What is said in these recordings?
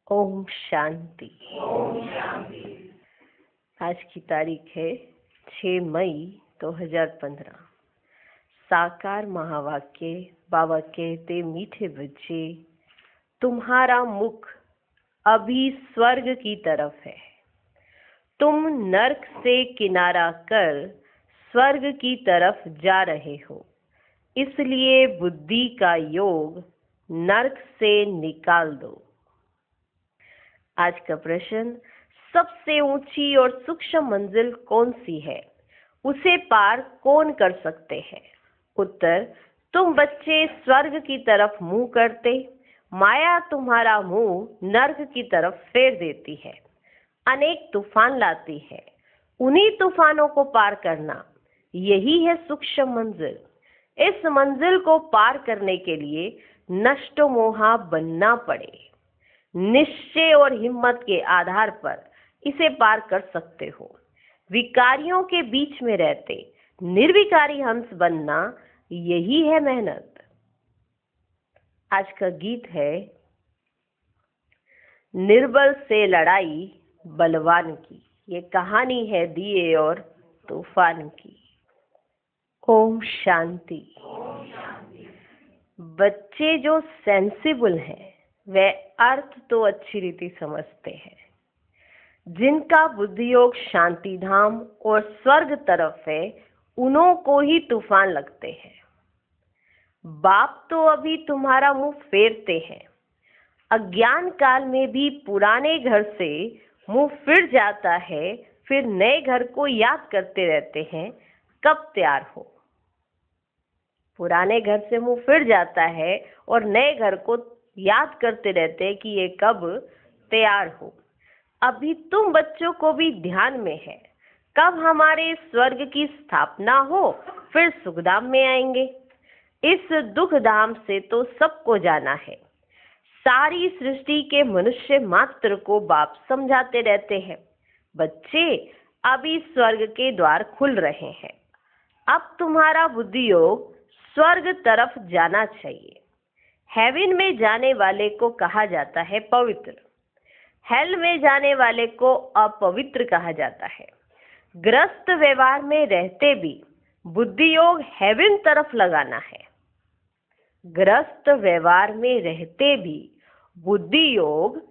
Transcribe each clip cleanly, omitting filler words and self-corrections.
ओम शांति। आज की तारीख है 6 मई 2015। साकार महावाक्य। बाबा कहते, मीठे बच्चे, तुम्हारा मुख अभी स्वर्ग की तरफ है। तुम नरक से किनारा कर स्वर्ग की तरफ जा रहे हो, इसलिए बुद्धि का योग नरक से निकाल दो। आज का प्रश्न, सबसे ऊंची और सूक्ष्म मंजिल कौन सी है? उसे पार कौन कर सकते हैं? उत्तर, तुम बच्चे स्वर्ग की तरफ मुंह करते, माया तुम्हारा मुंह नर्क की तरफ फेर देती है, अनेक तूफान लाती है। उन्हीं तूफानों को पार करना, यही है सूक्ष्म मंजिल। इस मंजिल को पार करने के लिए नष्टो मोहा बनना पड़े। निश्चय और हिम्मत के आधार पर इसे पार कर सकते हो। विकारियों के बीच में रहते निर्विकारी हंस बनना, यही है मेहनत। आज का गीत है, निर्बल से लड़ाई बलवान की। ये कहानी है दिए और तूफान की। ओम शांति। बच्चे जो सेंसिबल हैं, वे अर्थ तो अच्छी रीति समझते हैं। जिनका बुद्धि योग शांति धाम और स्वर्ग तरफ है, उन्हों को ही तूफान लगते हैं। बाप तो अभी तुम्हारा मुंह फेरते हैं। अज्ञान काल में भी पुराने घर से मुंह फिर जाता है, फिर नए घर को याद करते रहते हैं, कब तैयार हो। पुराने घर से मुंह फिर जाता है और नए घर को याद करते रहते हैं कि ये कब तैयार हो। अभी तुम बच्चों को भी ध्यान में है, कब हमारे स्वर्ग की स्थापना हो, फिर सुखधाम में आएंगे। इस दुख धाम से तो सबको जाना है। सारी सृष्टि के मनुष्य मात्र को बाप समझाते रहते हैं, बच्चे अभी स्वर्ग के द्वार खुल रहे हैं। अब तुम्हारा बुद्धि योग स्वर्ग तरफ जाना चाहिए। हेवन में जाने वाले को कहा जाता है पवित्र, हेल में जाने वाले को अपवित्र कहा जाता है। ग्रस्त व्यवहार में रहते भी बुद्धि योग हेवन तरफ लगाना है। ग्रस्त व्यवहार में रहते भी बुद्धि योग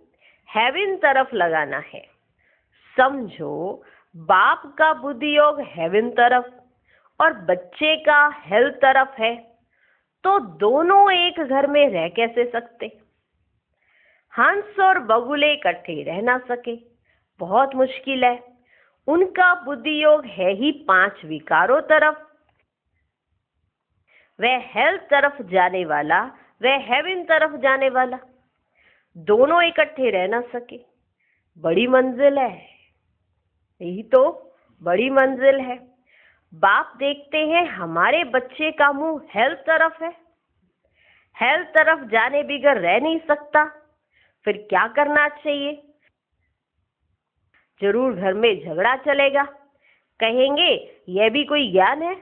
हेवन तरफ लगाना है। समझो, बाप का बुद्धि योग हेवन तरफ और बच्चे का हेल तरफ है, तो दोनों एक घर में रह कैसे सकते? हंस और बगुले इकट्ठे रह ना सके, बहुत मुश्किल है। उनका बुद्धि योग है ही 5 विकारों तरफ। वह हेल तरफ जाने वाला, वह हेवन तरफ जाने वाला, दोनों इकट्ठे रह ना सके। बड़ी मंजिल है, यही तो बड़ी मंजिल है। बाप देखते हैं हमारे बच्चे का मुंह हेल तरफ है, हेल तरफ जाने बिगर रह नहीं सकता, फिर क्या करना चाहिए? जरूर घर में झगड़ा चलेगा, कहेंगे यह भी कोई ज्ञान है।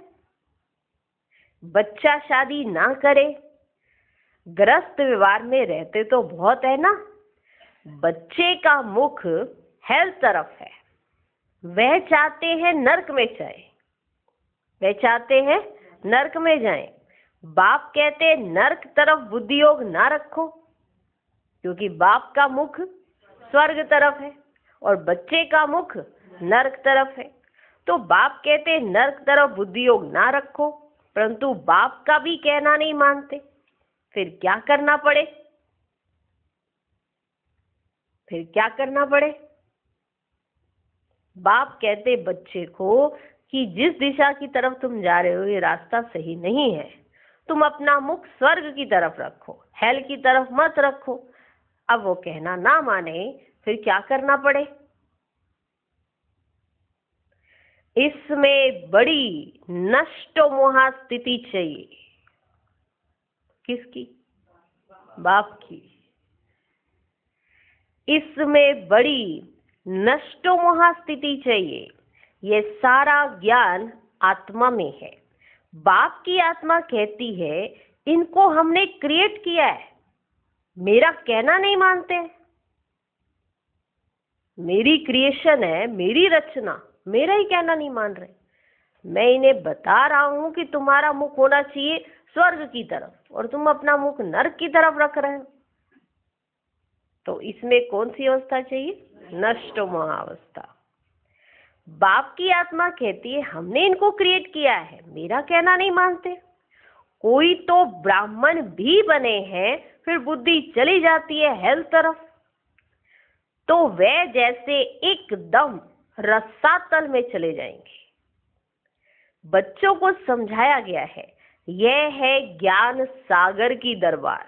बच्चा शादी ना करे, ग्रस्त व्यवहार में रहते तो बहुत है ना। बच्चे का मुख हेल तरफ है, वह चाहते हैं नरक में जाए, वे चाहते हैं नरक में जाएं। बाप कहते हैं नरक तरफ बुद्धि योग ना रखो, क्योंकि बाप का मुख स्वर्ग तरफ है और बच्चे का मुख नरक तरफ है। तो बाप कहते हैं नरक तरफ बुद्धि योग ना रखो, परंतु बाप का भी कहना नहीं मानते। फिर क्या करना पड़े? फिर क्या करना पड़े? बाप कहते बच्चे को कि जिस दिशा की तरफ तुम जा रहे हो, ये रास्ता सही नहीं है। तुम अपना मुख स्वर्ग की तरफ रखो, हेल की तरफ मत रखो। अब वो कहना ना माने, फिर क्या करना पड़े? इसमें बड़ी नष्टो मोहा स्थिति चाहिए। किसकी? बाप की। इसमें बड़ी नष्टो मोहा स्थिति चाहिए। ये सारा ज्ञान आत्मा में है। बाप की आत्मा कहती है, इनको हमने क्रिएट किया है, मेरा कहना नहीं मानते। मेरी क्रिएशन है, मेरी रचना, मेरा ही कहना नहीं मान रहे। मैं इन्हें बता रहा हूं कि तुम्हारा मुख होना चाहिए स्वर्ग की तरफ और तुम अपना मुख नरक की तरफ रख रहे हो। तो इसमें कौन सी अवस्था चाहिए? नष्ट महाअवस्था। बाप की आत्मा कहती है हमने इनको क्रिएट किया है, मेरा कहना नहीं मानते। कोई तो ब्राह्मण भी बने हैं, फिर बुद्धि चली जाती है हेल तरफ, तो वे जैसे एकदम रसातल में चले जाएंगे। बच्चों को समझाया गया है यह है ज्ञान सागर की दरबार,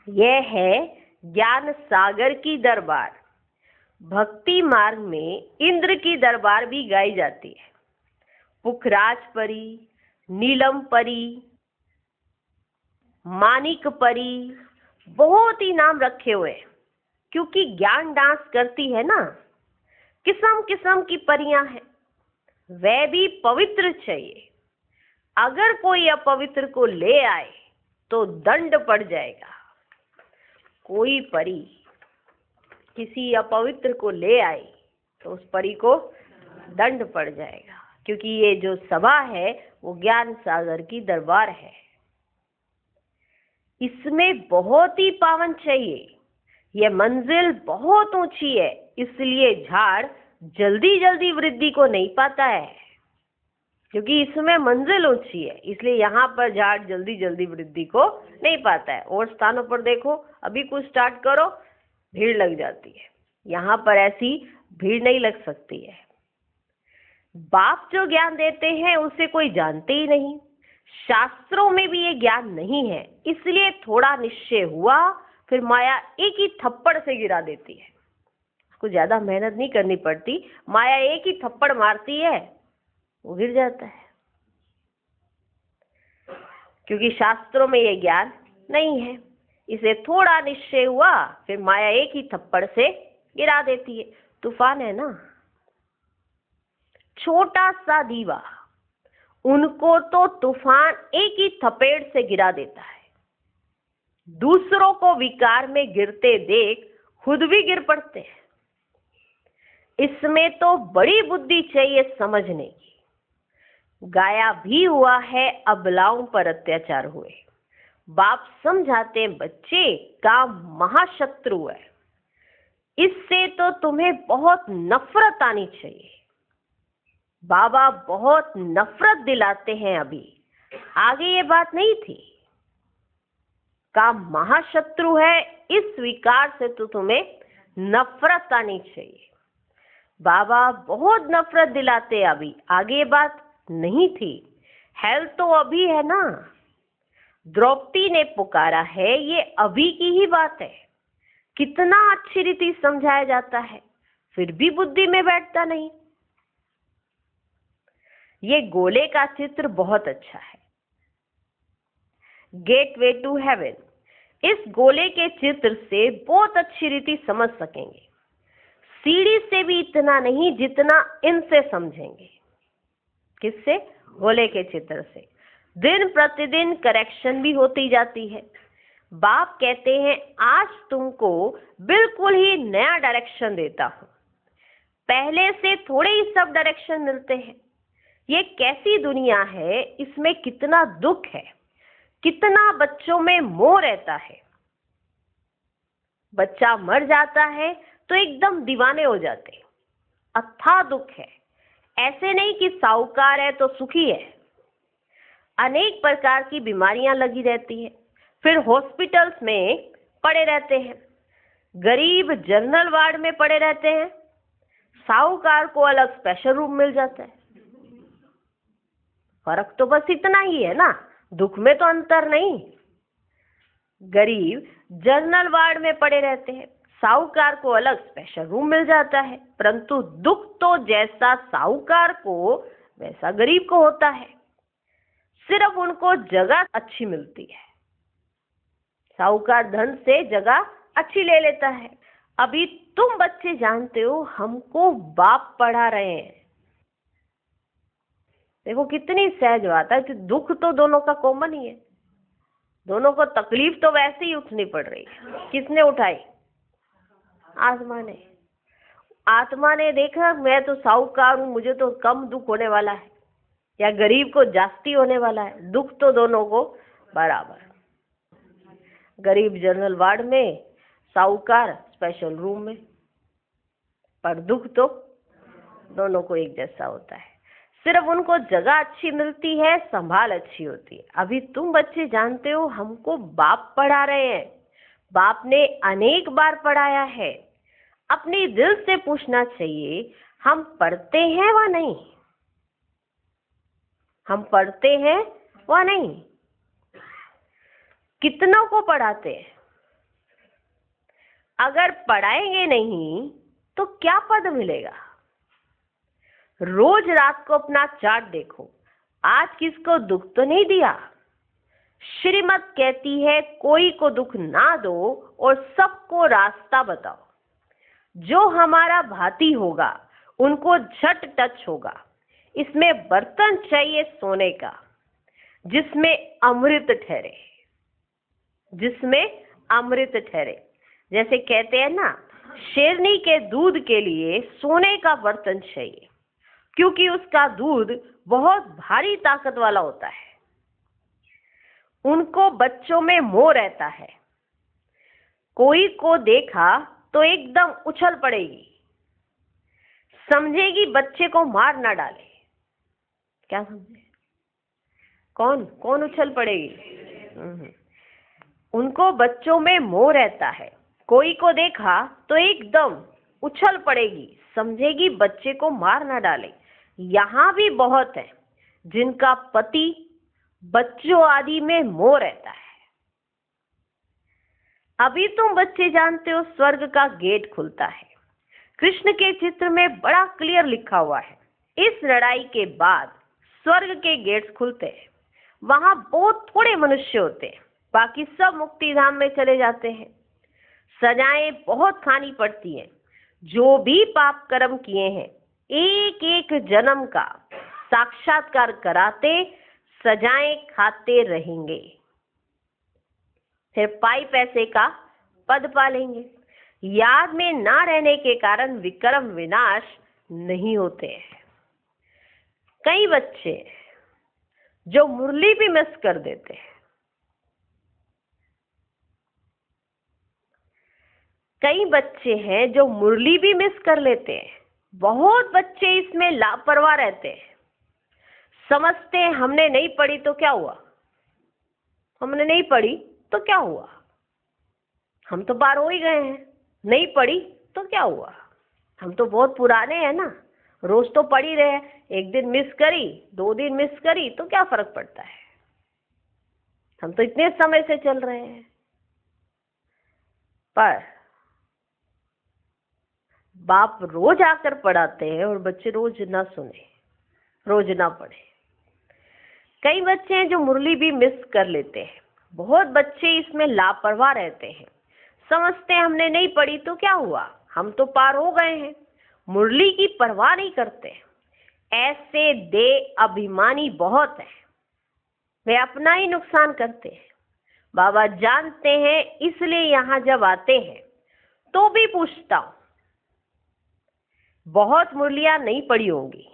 यह है ज्ञान सागर की दरबार। भक्ति मार्ग में इंद्र की दरबार भी गाई जाती है। पुखराज परी, नीलम परी, मानिक परी, बहुत ही नाम रखे हुए हैं, क्योंकि ज्ञान डांस करती है ना। किस्म किस्म की परियां हैं, वह भी पवित्र चाहिए। अगर कोई अपवित्र को ले आए तो दंड पड़ जाएगा। कोई परी किसी अपवित्र को ले आई तो उस परी को दंड पड़ जाएगा, क्योंकि ये जो सभा है वो ज्ञान सागर की दरबार है। इसमें बहुत ही पावन चाहिए। यह मंजिल बहुत ऊंची है, इसलिए झाड़ जल्दी जल्दी वृद्धि को नहीं पाता है, क्योंकि इसमें मंजिल ऊंची है, इसलिए यहाँ पर झाड़ जल्दी जल्दी वृद्धि को नहीं पाता है। और स्थानों पर देखो, अभी कुछ स्टार्ट करो भीड़ लग जाती है, यहाँ पर ऐसी भीड़ नहीं लग सकती है। बाप जो ज्ञान देते हैं उसे कोई जानते ही नहीं, शास्त्रों में भी ये ज्ञान नहीं है, इसलिए थोड़ा निश्चय हुआ फिर माया एक ही थप्पड़ से गिरा देती है। उसको ज्यादा मेहनत नहीं करनी पड़ती, माया एक ही थप्पड़ मारती है, वो गिर जाता है, क्योंकि शास्त्रों में ये ज्ञान नहीं है। इसे थोड़ा निश्चय हुआ फिर माया एक ही थप्पड़ से गिरा देती है। तूफान है ना, छोटा सा दीवा, उनको तो तूफान एक ही थपेड़ से गिरा देता है। दूसरों को विकार में गिरते देख खुद भी गिर पड़ते हैं। इसमें तो बड़ी बुद्धि चाहिए समझने की। गाया भी हुआ है अबलाओं पर अत्याचार हुए। बाप समझाते हैं बच्चे काम महाशत्रु है, इससे तो तुम्हें बहुत नफरत आनी चाहिए। बाबा बहुत नफरत दिलाते हैं, अभी आगे ये बात नहीं थी। काम महाशत्रु है, इस विकार से तो तुम्हें नफरत आनी चाहिए। बाबा बहुत नफरत दिलाते, अभी आगे ये बात नहीं थी। हेल्थ तो अभी है ना, द्रौपदी ने पुकारा है, ये अभी की ही बात है। कितना अच्छी रीति समझाया जाता है, फिर भी बुद्धि में बैठता नहीं। ये गोले का चित्र बहुत अच्छा है, गेटवे टू हेवन। इस गोले के चित्र से बहुत अच्छी रीति समझ सकेंगे। सीढ़ी से भी इतना नहीं जितना इनसे समझेंगे। किससे? गोले के चित्र से। दिन प्रतिदिन करेक्शन भी होती जाती है। बाप कहते हैं आज तुमको बिल्कुल ही नया डायरेक्शन देता हूं, पहले से थोड़े ही सब डायरेक्शन मिलते हैं। ये कैसी दुनिया है, इसमें कितना दुख है, कितना बच्चों में मोह रहता है। बच्चा मर जाता है तो एकदम दीवाने हो जाते, अथाह दुख है। ऐसे नहीं कि साहूकार है तो सुखी है। अनेक प्रकार की बीमारियां लगी रहती है, फिर हॉस्पिटल्स में पड़े रहते हैं। गरीब जनरल वार्ड में पड़े रहते हैं, साहूकार को अलग स्पेशल रूम मिल जाता है। फर्क तो बस इतना ही है ना, दुख में तो अंतर नहीं। गरीब जनरल वार्ड में पड़े रहते हैं, साहूकार को अलग स्पेशल रूम मिल जाता है, परंतु दुख तो जैसा साहूकार को वैसा गरीब को होता है, सिर्फ उनको जगह अच्छी मिलती है। साहूकार धन से जगह अच्छी ले लेता है। अभी तुम बच्चे जानते हो, हमको बाप पढ़ा रहे हैं। देखो कितनी सहज बात है कि दुख तो दोनों का कॉमन ही है, दोनों को तकलीफ तो वैसे ही उठनी पड़ रही है। किसने उठाई? आत्मा ने। आत्मा ने देखा मैं तो साहूकार हूं, मुझे तो कम दुख होने वाला है, या गरीब को जास्ती होने वाला है। दुख तो दोनों को बराबर। गरीब जनरल वार्ड में, साहूकार स्पेशल रूम में, पर दुख तो दोनों को एक जैसा होता है। सिर्फ उनको जगह अच्छी मिलती है, संभाल अच्छी होती है। अभी तुम बच्चे जानते हो, हमको बाप पढ़ा रहे हैं, बाप ने अनेक बार पढ़ाया है। अपने दिल से पूछना चाहिए, हम पढ़ते हैं व नहीं? हम पढ़ते हैं व नहीं? कितनों को पढ़ाते हैं? अगर पढ़ाएंगे नहीं तो क्या पद मिलेगा? रोज रात को अपना चार्ट देखो, आज किसको दुख तो नहीं दिया। श्रीमत कहती है कोई को दुख ना दो और सबको रास्ता बताओ। जो हमारा भाती होगा उनको झट टच होगा। इसमें बर्तन चाहिए सोने का, जिसमें अमृत ठहरे, जिसमें अमृत ठहरे। जैसे कहते हैं ना, शेरनी के दूध के लिए सोने का बर्तन चाहिए, क्योंकि उसका दूध बहुत भारी ताकत वाला होता है। उनको बच्चों में मोह रहता है, कोई को देखा तो एकदम उछल पड़ेगी, समझेगी बच्चे को मार ना डाले। क्या समझे? कौन कौन उछल पड़ेगी? उनको बच्चों में मोह रहता है, कोई को देखा तो एकदम उछल पड़ेगी, समझेगी बच्चे को मार ना डाले। यहाँ भी बहुत है जिनका पति बच्चों आदि में मोह रहता है। अभी तुम बच्चे जानते हो, स्वर्ग का गेट खुलता है। कृष्ण के चित्र में बड़ा क्लियर लिखा हुआ है, इस लड़ाई के बाद स्वर्ग के गेट्स खुलते हैं। वहां बहुत थोड़े मनुष्य होते हैं, बाकी सब मुक्ति धाम में चले जाते हैं। सजाएं बहुत खानी पड़ती हैं। जो भी पाप कर्म किए हैं, एक एक जन्म का साक्षात्कार कराते सजाएं खाते रहेंगे, फिर पाई पैसे का पद पालेंगे। याद में ना रहने के कारण विक्रम विनाश नहीं होते हैं। कई बच्चे जो मुरली भी मिस कर देते हैं, कई बच्चे हैं जो मुरली भी मिस कर लेते हैं। बहुत बच्चे इसमें लापरवाह रहते हैं, समझते हैं हमने नहीं पढ़ी तो क्या हुआ, हमने नहीं पढ़ी तो क्या हुआ, हम तो पार हो ही गए हैं, नहीं पढ़ी तो क्या हुआ, हम तो बहुत पुराने हैं ना, रोज तो पढ़ ही रहे हैं, एक दिन मिस करी, 2 दिन मिस करी तो क्या फर्क पड़ता है, हम तो इतने समय से चल रहे हैं। पर बाप रोज आकर पढ़ाते हैं और बच्चे रोज ना सुने, रोज ना पढ़े। कई बच्चे हैं जो मुरली भी मिस कर लेते हैं। बहुत बच्चे इसमें लापरवाह रहते हैं, समझते हैं हमने नहीं पढ़ी तो क्या हुआ, हम तो पार हो गए हैं, मुरली की परवाह नहीं करते। ऐसे दे अभिमानी बहुत है, वे अपना ही नुकसान करते हैं। बाबा जानते हैं, इसलिए यहाँ जब आते हैं तो भी पूछता हूँ, बहुत मुरलियां नहीं पढ़ी होंगी।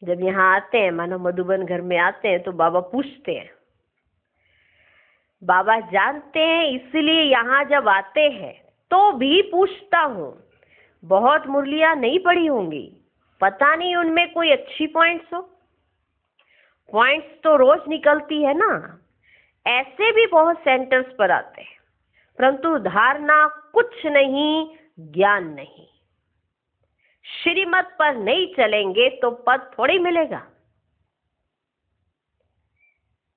जब यहाँ आते हैं, मानो मधुबन घर में आते हैं, तो बाबा पूछते हैं। बाबा जानते हैं, इसलिए यहाँ जब आते हैं तो भी पूछता हूँ, बहुत मुरलियां नहीं पढ़ी होंगी, पता नहीं उनमें कोई अच्छी पॉइंट्स हो। पॉइंट्स तो रोज निकलती है ना। ऐसे भी बहुत सेंटर्स पर आते हैं, परंतु धारणा कुछ नहीं, ज्ञान नहीं। श्रीमत पर नहीं चलेंगे तो पद थोड़ी मिलेगा।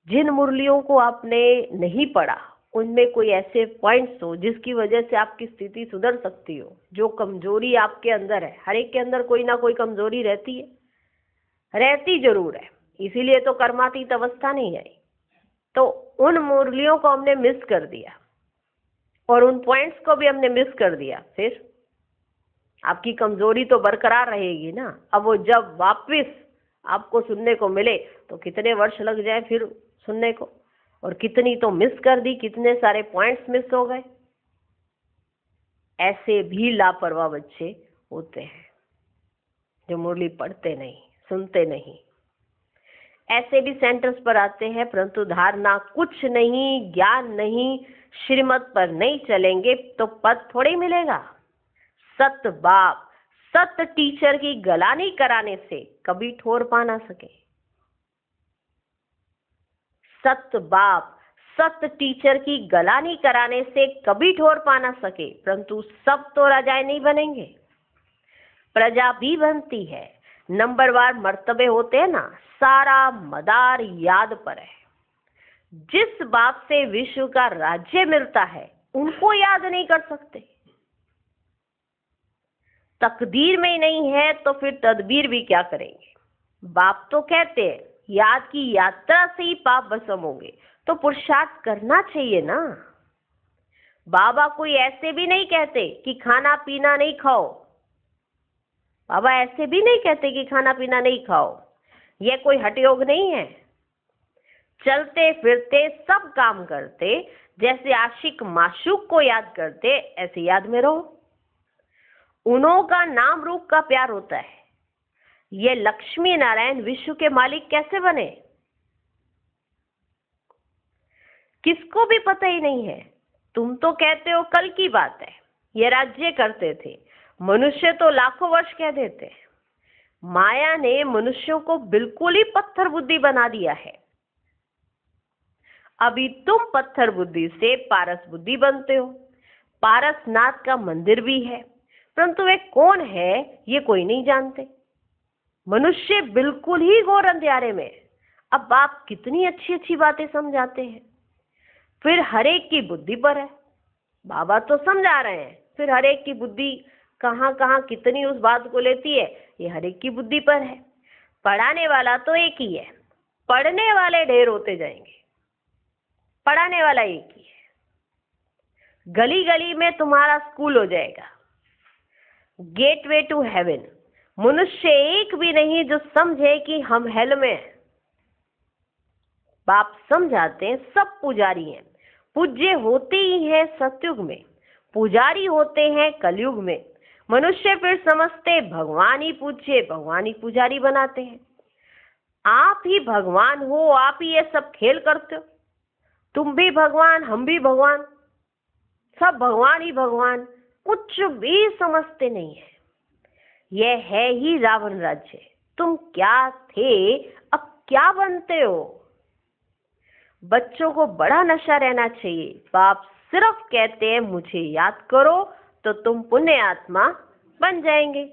जिन मुरलियों को आपने नहीं पढ़ा, उनमें कोई ऐसे पॉइंट्स हो जिसकी वजह से आपकी स्थिति सुधर सकती हो। जो कमजोरी आपके अंदर है, हर एक के अंदर कोई ना कोई कमजोरी रहती है, रहती जरूर है, इसीलिए तो कर्मातीत अवस्था नहीं आई। तो उन मुरलियों को हमने मिस कर दिया और उन पॉइंट्स को भी हमने मिस कर दिया, फिर आपकी कमजोरी तो बरकरार रहेगी ना। अब वो जब वापस आपको सुनने को मिले तो कितने वर्ष लग जाए फिर सुनने को, और कितनी तो मिस कर दी, कितने सारे पॉइंट्स मिस हो गए। ऐसे भी लापरवाह बच्चे होते हैं जो मुरली पढ़ते नहीं, सुनते नहीं। ऐसे भी सेंटर्स पर आते हैं, परंतु धारणा कुछ नहीं, ज्ञान नहीं, श्रीमत पर नहीं चलेंगे तो पद थोड़ी मिलेगा। सत बाप, सत टीचर की गलानी कराने से कभी ठोर पा ना सके। सत बाप, सत टीचर की गलानी कराने से कभी ठोर पा ना सके, परंतु सब तो राजाएं नहीं बनेंगे, प्रजा भी बनती है। नंबरवार मर्तबे होते हैं ना, सारा मदार याद पर है। जिस बाप से विश्व का राज्य मिलता है उनको याद नहीं कर सकते। तकदीर में ही नहीं है तो फिर तदबीर भी क्या करेंगे। बाप तो कहते हैं याद की यात्रा से ही पाप भस्म होंगे, तो पुरुषार्थ करना चाहिए ना। बाबा कोई ऐसे भी नहीं कहते कि खाना पीना नहीं खाओ। बाबा ऐसे भी नहीं कहते कि खाना पीना नहीं खाओ। यह कोई हठयोग नहीं है। चलते फिरते सब काम करते, जैसे आशिक माशूक को याद करते, ऐसे याद में रहो। उन्हों का नाम रूप का प्यार होता है। ये लक्ष्मी नारायण विश्व के मालिक कैसे बने, किसको भी पता ही नहीं है। तुम तो कहते हो कल की बात है, ये राज्य करते थे। मनुष्य तो लाखों वर्ष कह देते। माया ने मनुष्यों को बिल्कुल ही पत्थर बुद्धि बना दिया है। अभी तुम पत्थर बुद्धि से पारस बुद्धि बनते हो। पारसनाथ का मंदिर भी है, परंतु वे कौन है ये कोई नहीं जानते। मनुष्य बिल्कुल ही घोर अंधियारे में। अब आप कितनी अच्छी अच्छी बातें समझाते हैं, फिर हरेक की बुद्धि पर है। बाबा तो समझा रहे हैं, फिर हरेक की बुद्धि कहाँ कहाँ कितनी उस बात को लेती है, ये हरेक की बुद्धि पर है। पढ़ाने वाला तो एक ही है, पढ़ने वाले ढेर होते जाएंगे। पढ़ाने वाला एक ही है। गली गली में तुम्हारा स्कूल हो जाएगा, गेटवे टू हेवन। मनुष्य एक भी नहीं जो समझे कि हम हेल में हैं। बाप समझाते हैं सब पुजारी हैं। पूज्य होते ही हैं सतयुग में, पुजारी होते हैं कलयुग में। मनुष्य फिर समझते भगवान ही पूज्य, भगवान ही पुजारी बनाते हैं। आप ही भगवान हो, आप ही ये सब खेल करते हो। तुम भी भगवान, हम भी भगवान, सब भगवान ही भगवान, कुछ भी समझते नहीं है। यह है ही रावण राज्य। तुम क्या थे, अब क्या बनते हो। बच्चों को बड़ा नशा रहना चाहिए। बाप सिर्फ कहते हैं मुझे याद करो तो तुम पुण्य आत्मा बन जाएंगे।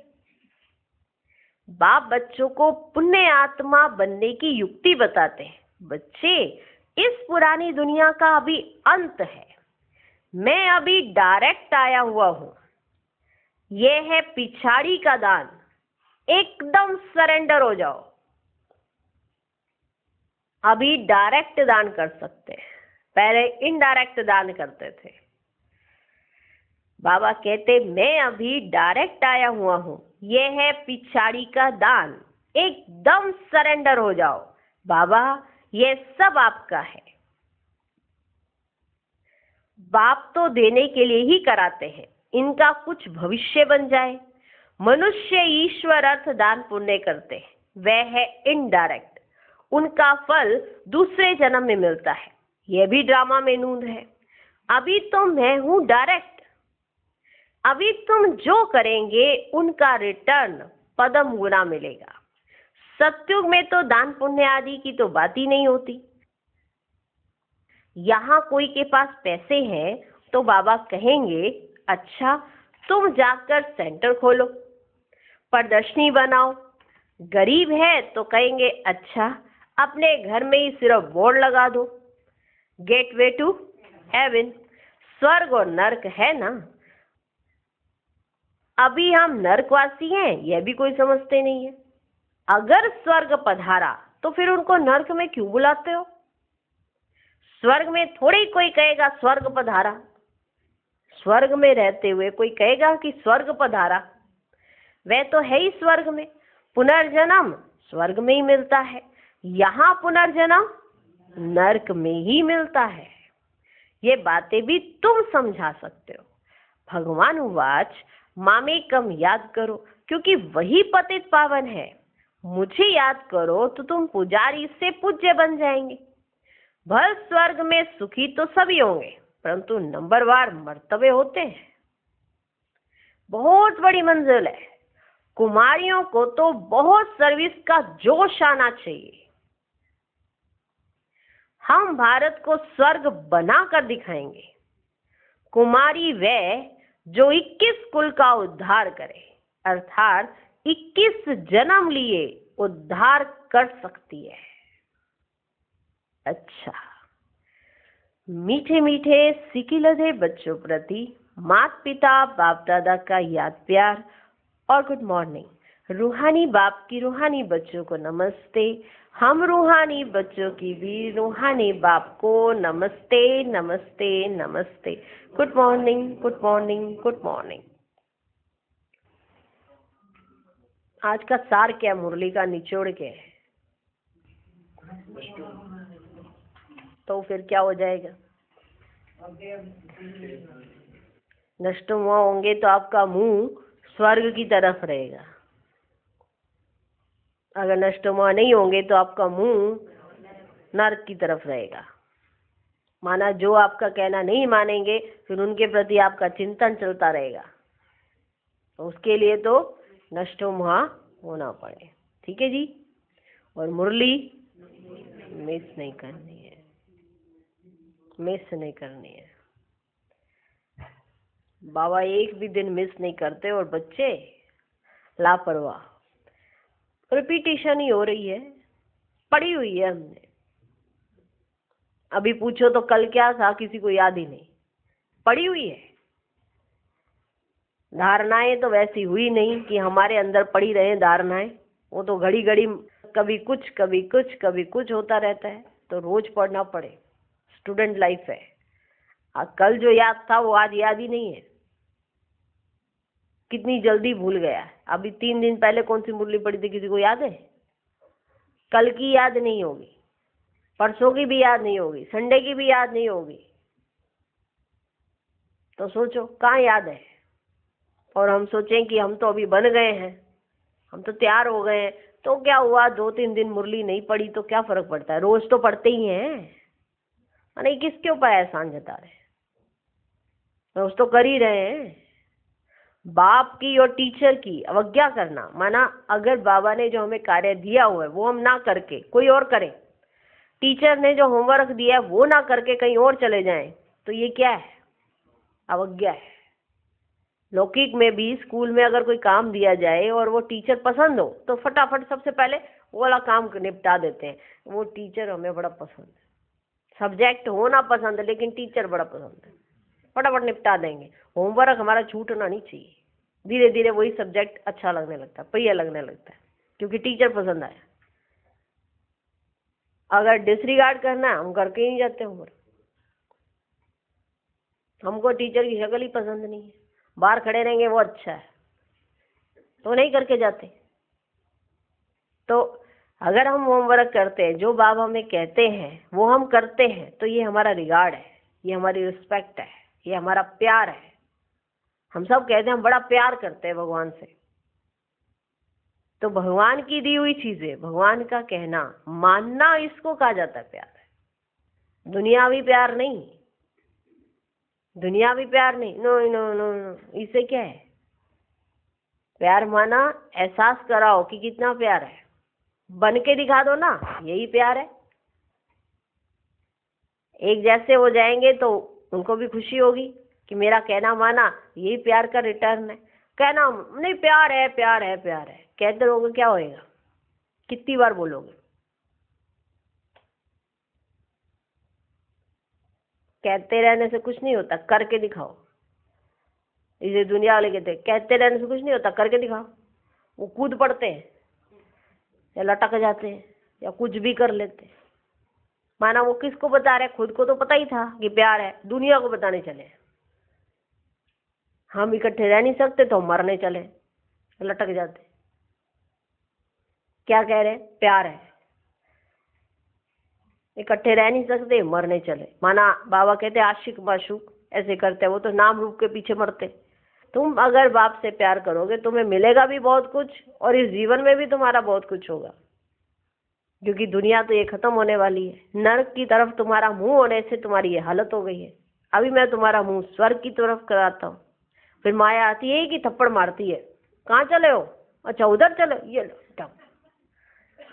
बाप बच्चों को पुण्य आत्मा बनने की युक्ति बताते हैं। बच्चे, इस पुरानी दुनिया का अभी अंत है। मैं अभी डायरेक्ट आया हुआ हूं। यह है पिछाड़ी का दान। एकदम सरेंडर हो जाओ। अभी डायरेक्ट दान कर सकते हैं, पहले इनडायरेक्ट दान करते थे। बाबा कहते मैं अभी डायरेक्ट आया हुआ हूं। यह है पिछाड़ी का दान। एकदम सरेंडर हो जाओ। बाबा ये सब आपका है। बाप तो देने के लिए ही कराते हैं, इनका कुछ भविष्य बन जाए। मनुष्य ईश्वर अर्थ दान पुण्य करते हैं, वह है इनडायरेक्ट। उनका फल दूसरे जन्म में मिलता है। यह भी ड्रामा में नूंद है। अभी तो मैं हूं डायरेक्ट। अभी तुम जो करेंगे उनका रिटर्न पदम गुना मिलेगा। सतयुग में तो दान पुण्य आदि की तो बात ही नहीं होती। यहाँ कोई के पास पैसे हैं तो बाबा कहेंगे अच्छा तुम जाकर सेंटर खोलो, प्रदर्शनी बनाओ। गरीब है तो कहेंगे अच्छा अपने घर में ही सिर्फ बोर्ड लगा दो, गेटवे टू हेवन। स्वर्ग और नर्क है ना। अभी हम नर्कवासी हैं यह भी कोई समझते नहीं है। अगर स्वर्ग पधारा तो फिर उनको नर्क में क्यों बुलाते हो। स्वर्ग में थोड़ी कोई कहेगा स्वर्ग पधारा। स्वर्ग में रहते हुए कोई कहेगा कि स्वर्ग पधारा। वह तो है ही स्वर्ग में। पुनर्जन्म स्वर्ग में ही मिलता है, यहाँ पुनर्जन्म नर्क में ही मिलता है। ये बातें भी तुम समझा सकते हो। भगवान उवाच मामेकम याद करो, क्योंकि वही पतित पावन है। मुझे याद करो तो तुम पुजारी से पूज्य बन जाएंगे। भल स्वर्ग में सुखी तो सभी होंगे, परंतु नंबरवार मर्तबे होते हैं। बहुत बड़ी मंजिल है। कुमारियों को तो बहुत सर्विस का जोश आना चाहिए। हम भारत को स्वर्ग बनाकर दिखाएंगे। कुमारी वह जो 21 कुल का उद्धार करे, अर्थात 21 जन्म लिए उद्धार कर सकती है। अच्छा, मीठे मीठे सिकिलधे बच्चों प्रति माता पिता बाप दादा का याद प्यार और गुड मॉर्निंग। रूहानी बाप की रूहानी बच्चों को नमस्ते। हम रूहानी बच्चों की भी रूहानी बाप को नमस्ते नमस्ते नमस्ते। Good morning good morning good morning. आज का सार क्या मुरली का निचोड़ के है? तो फिर क्या हो जाएगा? नष्ट हुआ होंगे तो आपका मुंह स्वर्ग की तरफ रहेगा। अगर नष्ट हुआ नहीं होंगे तो आपका मुंह नरक की तरफ रहेगा। माना जो आपका कहना नहीं मानेंगे, फिर उनके प्रति आपका चिंतन चलता रहेगा। तो उसके लिए तो नष्ट हुआ होना पड़े। ठीक है जी। और मुरली मिस नहीं करनी है, मिस नहीं करनी है। बाबा एक भी दिन मिस नहीं करते और बच्चे लापरवाह। रिपीटिशन ही हो रही है, पढ़ी हुई है हमने। अभी पूछो तो कल क्या था किसी को याद ही नहीं, पढ़ी हुई है। धारणाएं तो वैसी हुई नहीं कि हमारे अंदर पड़ी रहे धारणाएं। वो तो घड़ी घड़ी कभी कुछ कभी कुछ कभी कुछ होता रहता है, तो रोज पढ़ना पड़े। स्टूडेंट लाइफ है। कल जो याद था वो आज याद ही नहीं है। कितनी जल्दी भूल गया। अभी 3 दिन पहले कौन सी मुरली पड़ी थी किसी को याद है? कल की याद नहीं होगी, परसों की भी याद नहीं होगी, संडे की भी याद नहीं होगी। तो सोचो कहाँ याद है। और हम सोचें कि हम तो अभी बन गए हैं, हम तो तैयार हो गए हैं, तो क्या हुआ 2-3 दिन मुरली नहीं पड़ी तो क्या फर्क पड़ता है? रोज तो पढ़ते ही हैं। नहीं, किसके ऊपर एहसान जता रहे? रोज तो कर ही रहे हैं। बाप की और टीचर की अवज्ञा करना, माना अगर बाबा ने जो हमें कार्य दिया हुआ है वो हम ना करके कोई और करे, टीचर ने जो होमवर्क दिया है वो ना करके कहीं और चले जाएं, तो ये क्या है? अवज्ञा है। लौकिक में भी स्कूल में अगर कोई काम दिया जाए और वो टीचर पसंद हो तो फटाफट सबसे पहले वो वाला काम निपटा देते हैं। वो टीचर हमें बड़ा पसंद है। सब्जेक्ट हो ना पसंद, लेकिन टीचर बड़ा पसंद है, फटाफट निपटा देंगे। होमवर्क हमारा छूटना नहीं चाहिए। धीरे धीरे वही सब्जेक्ट अच्छा लगने लगता है, प्रिय लगने लगता है, क्योंकि टीचर पसंद आया। अगर डिसरिगार्ड करना है हम करके ही नहीं जाते होमवर्क। हमको टीचर की शक्ल ही पसंद नहीं है, बाहर खड़े रहेंगे वो अच्छा है, तो नहीं करके जाते। तो अगर हम होमवर्क करते हैं, जो बाबा हमें कहते हैं वो हम करते हैं, तो ये हमारा रिगार्ड है, ये हमारी रिस्पेक्ट है, ये हमारा प्यार है। हम सब कहते हैं हम बड़ा प्यार करते हैं भगवान से। तो भगवान की दी हुई चीजें, भगवान का कहना मानना, इसको कहा जाता है प्यार। दुनियावी प्यार नहीं, दुनियावी प्यार नहीं। नो नो नो नो, इससे क्या है? प्यार माना एहसास कराओ कि कितना प्यार है, बन के दिखा दो ना, यही प्यार है। एक जैसे हो जाएंगे तो उनको भी खुशी होगी कि मेरा कहना माना, यही प्यार का रिटर्न है। कहना नहीं प्यार है प्यार है प्यार है, कहते रहोगे क्या होएगा? कितनी बार बोलोगे? कहते रहने से कुछ नहीं होता, करके दिखाओ। इसे दुनिया वाले कहते रहने से कुछ नहीं होता, करके दिखाओ। वो कूद पड़ते हैं या लटक जाते हैं या कुछ भी कर लेते हैं। माना वो किसको बता रहे? खुद को तो पता ही था कि प्यार है, दुनिया को बताने चले। हम इकट्ठे रह नहीं सकते तो मरने चले, लटक जाते। क्या कह रहे? प्यार है। इकट्ठे रह नहीं सकते, मरने चले। माना बाबा कहते आशिक माशूक ऐसे करते हैं, वो तो नाम रूप के पीछे मरते। तुम अगर बाप से प्यार करोगे तुम्हें मिलेगा भी बहुत कुछ और इस जीवन में भी तुम्हारा बहुत कुछ होगा, क्योंकि दुनिया तो ये खत्म होने वाली है। नरक की तरफ तुम्हारा मुंह होने से तुम्हारी ये हालत हो गई है। अभी मैं तुम्हारा मुंह स्वर्ग की तरफ कराता हूँ, फिर माया आती है कि थप्पड़ मारती है, कहाँ चले हो, अच्छा उधर चलो, ये लो।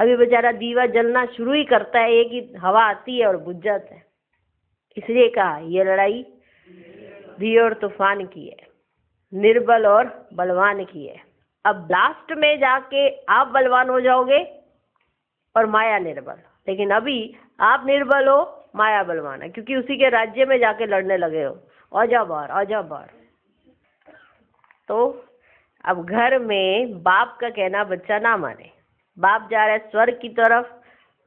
अभी बेचारा दीवा जलना शुरू ही करता है, एक ही हवा आती है और बुझ जाता है। इसलिए कहा ये लड़ाई भी और तूफान की है, निर्बल और बलवान की है। अब लास्ट में जाके आप बलवान हो जाओगे और माया निर्बल, लेकिन अभी आप निर्बल हो, माया बलवान है, क्योंकि उसी के राज्य में जाके लड़ने लगे हो। आजा बाहर, आजा बाहर। तो अब घर में बाप का कहना बच्चा ना माने। बाप जा रहा है स्वर्ग की तरफ,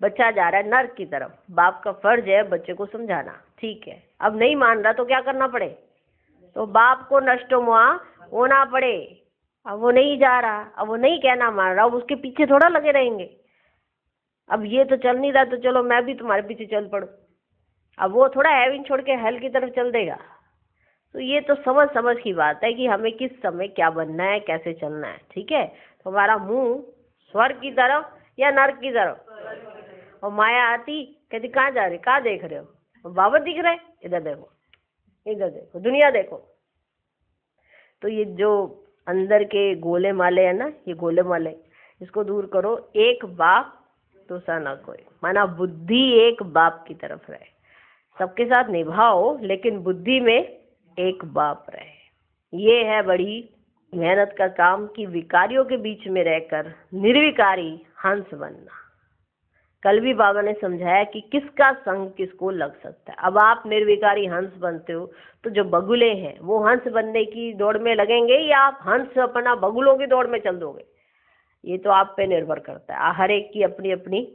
बच्चा जा रहा है नर्क की तरफ। बाप का फर्ज है बच्चे को समझाना, ठीक है। अब नहीं मान रहा तो क्या करना पड़े, तो बाप को नष्टो मुआ होना पड़े। अब वो नहीं जा रहा, अब वो नहीं कहना मान रहा, अब उसके पीछे थोड़ा लगे रहेंगे। अब ये तो चल नहीं रहा तो चलो मैं भी तुम्हारे पीछे चल पड़ू। अब वो थोड़ा हेवन छोड़ के हेल की तरफ चल देगा। तो ये तो समझ समझ की बात है कि हमें किस समय क्या बनना है, कैसे चलना है, ठीक है। तो हमारा मुंह स्वर्ग की तरफ या नर्क की तरफ। और माया आती कहती कहाँ जा रहे, कहाँ देख रहे हो, और बाबा दिख रहे, इधर देखो, इधर देखो, दुनिया देखो। तो ये जो अंदर के गोले माले है ना, ये गोले माले, इसको दूर करो। एक बाप दूसरा ना कोई, माना बुद्धि एक बाप की तरफ रहे। सबके साथ निभाओ लेकिन बुद्धि में एक बाप रहे। ये है बड़ी मेहनत का काम कि विकारियों के बीच में रहकर निर्विकारी हंस बनना। कल भी बाबा ने समझाया कि किसका संग किसको लग सकता है। अब आप निर्विकारी हंस बनते हो तो जो बगुले हैं वो हंस बनने की दौड़ में लगेंगे या आप हंस अपना बगुलों की दौड़ में चल दोगे, ये तो आप पे निर्भर करता है। हर एक की अपनी अपनी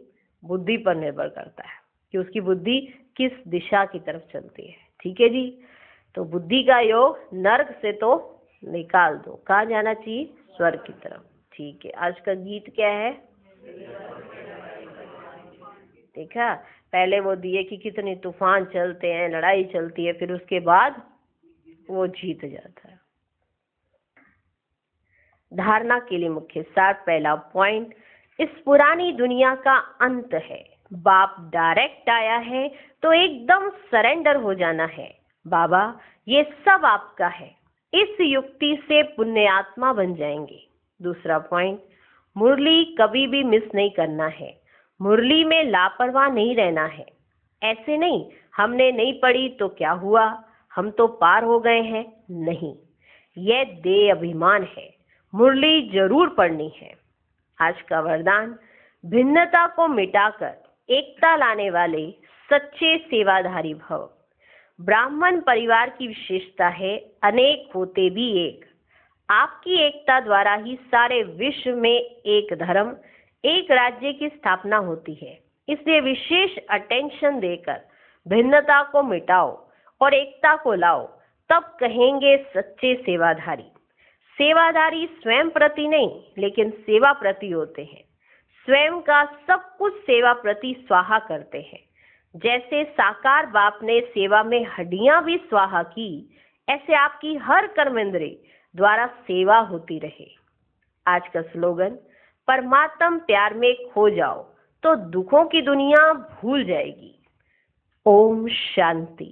बुद्धि पर निर्भर करता है कि उसकी बुद्धि किस दिशा की तरफ चलती है, ठीक है जी। तो बुद्धि का योग नर्क से तो निकाल दो, कहाँ जाना चाहिए, स्वर्ग की तरफ, ठीक है। आज का गीत क्या है, देखा, पहले वो दिए कि कितने तूफान चलते हैं, लड़ाई चलती है, फिर उसके बाद वो जीत जाता है। धारणा के लिए मुख्य सार, पहला पॉइंट, इस पुरानी दुनिया का अंत है। बाप डायरेक्ट आया है तो एकदम सरेंडर हो जाना है। बाबा ये सब आपका है, इस युक्ति से पुण्यात्मा बन जाएंगे। दूसरा पॉइंट, मुरली कभी भी मिस नहीं करना है, मुरली में लापरवाह नहीं रहना है। ऐसे नहीं हमने नहीं पढ़ी तो क्या हुआ, हम तो पार हो गए हैं, नहीं, यह देह अभिमान है, मुरली जरूर पढ़नी है। आज का वरदान, भिन्नता को मिटाकर एकता लाने वाले सच्चे सेवाधारी भव। ब्राह्मण परिवार की विशेषता है अनेक होते भी एक। आपकी एकता द्वारा ही सारे विश्व में एक धर्म, एक राज्य की स्थापना होती है। इसलिए विशेष अटेंशन देकर भिन्नता को मिटाओ और एकता को लाओ, तब कहेंगे सच्चे सेवाधारी। सेवाधारी स्वयं प्रति नहीं लेकिन सेवा प्रति होते हैं। स्वयं का सब कुछ सेवा प्रति स्वाहा करते हैं। जैसे साकार बाप ने सेवा में हड्डियां भी स्वाहा की, ऐसे आपकी हर कर्मेंद्रिय द्वारा सेवा होती रहे। आज का स्लोगन, परमात्म प्यार में खो जाओ तो दुखों की दुनिया भूल जाएगी। ओम शांति।